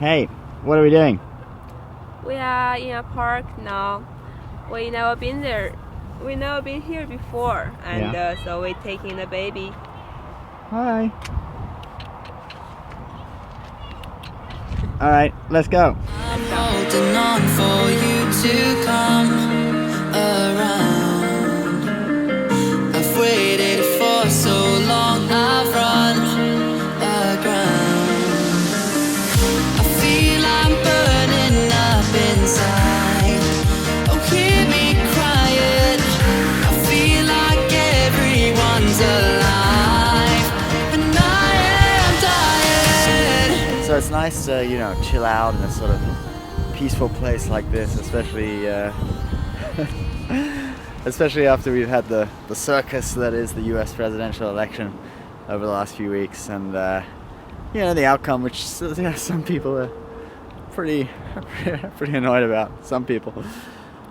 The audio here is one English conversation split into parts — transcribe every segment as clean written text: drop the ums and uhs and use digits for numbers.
Hey, what are we doing? We are in a park now. We never been there. We never been here before, and so we're taking the baby. Hi. All right, let's go. I'm holding on for you to come around. I've waited for so long, I've run aground. I feel I'm burning up inside. Oh, hear me crying. I feel like everyone's alive, and I am dying. So it's nice to, chill out in a sort of peaceful place like this, especially especially after we've had the circus that is the US presidential election over the last few weeks, and the outcome, which some people are pretty annoyed about. Some people.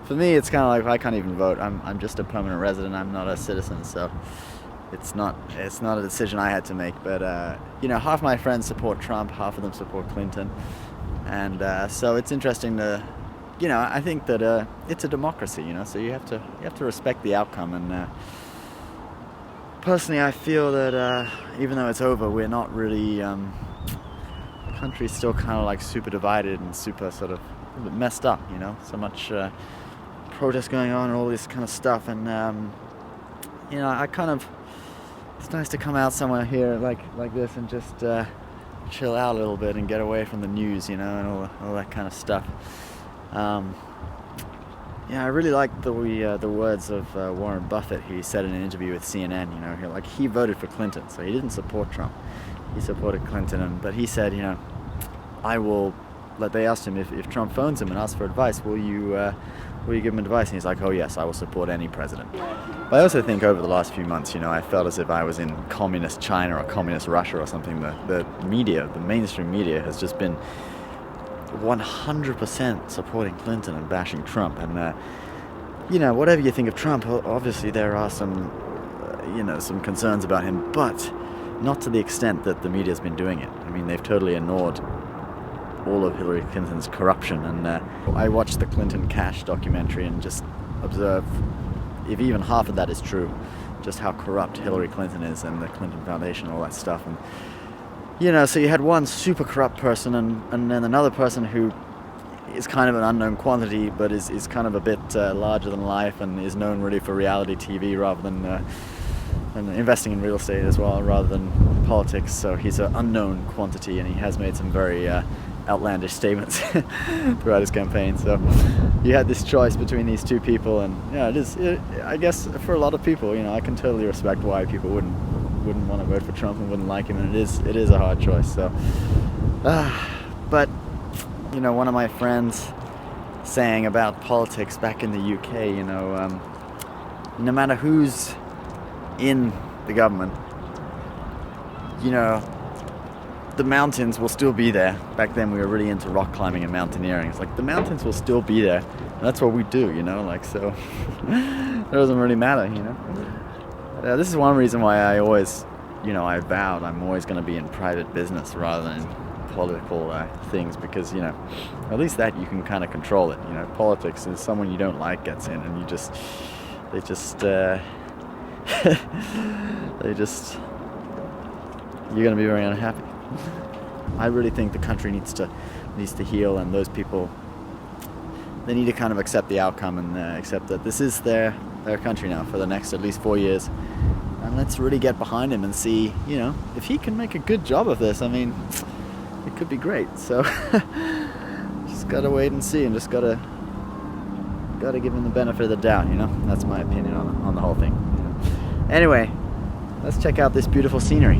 For me, it's kind of like I can't even vote. I'm just a permanent resident. I'm not a citizen, so it's not a decision I had to make. But half my friends support Trump, half of them support Clinton, and so it's interesting to, I think that it's a democracy, so you have to respect the outcome. And personally, I feel that even though it's over, we're not really. The country's still kind of like super divided and super sort of a bit messed up, so much protest going on and all this kind of stuff. And I kind of. It's nice to come out somewhere here like this and just chill out a little bit and get away from the news, and all that kind of stuff. I really like the words of Warren Buffett. He said in an interview with CNN, he voted for Clinton, so he didn't support Trump. He supported Clinton, but he said, I will. They asked him if Trump phones him and asks for advice, will you give him advice? And he's like, oh yes, I will support any president. But I also think over the last few months, I felt as if I was in communist China or communist Russia or something. The media, the mainstream media, has just been 100% supporting Clinton and bashing Trump. And whatever you think of Trump, obviously there are some some concerns about him, but not to the extent that the media's been doing it. I mean, they've totally ignored all of Hillary Clinton's corruption. And I watched the Clinton Cash documentary and just observe, if even half of that is true, just how corrupt Hillary Clinton is and the Clinton Foundation and all that stuff. And so you had one super corrupt person and then another person who is kind of an unknown quantity, but is kind of a bit larger than life and is known really for reality TV rather than and investing in real estate as well rather than politics. So he's an unknown quantity, and he has made some very outlandish statements throughout his campaign. So you had this choice between these two people, and I guess for a lot of people, I can totally respect why people wouldn't want to vote for Trump and wouldn't like him, and it is a hard choice. So but one of my friends saying about politics back in the UK, no matter who's in the government, the mountains will still be there. Back then we were really into rock climbing and mountaineering. It's like the mountains will still be there, and that's what we do, so it doesn't really matter. This is one reason why I always, I vowed I'm always going to be in private business rather than in political things, because at least that you can kind of control it. Politics is someone you don't like gets in, and you're going to be very unhappy. I really think the country needs to heal, and those people, they need to kind of accept the outcome and accept that this is their country now for the next at least 4 years. And let's really get behind him and see, if he can make a good job of this, I mean, it could be great. So just gotta wait and see, and just gotta give him the benefit of the doubt. That's my opinion on the whole thing. Anyway, let's check out this beautiful scenery.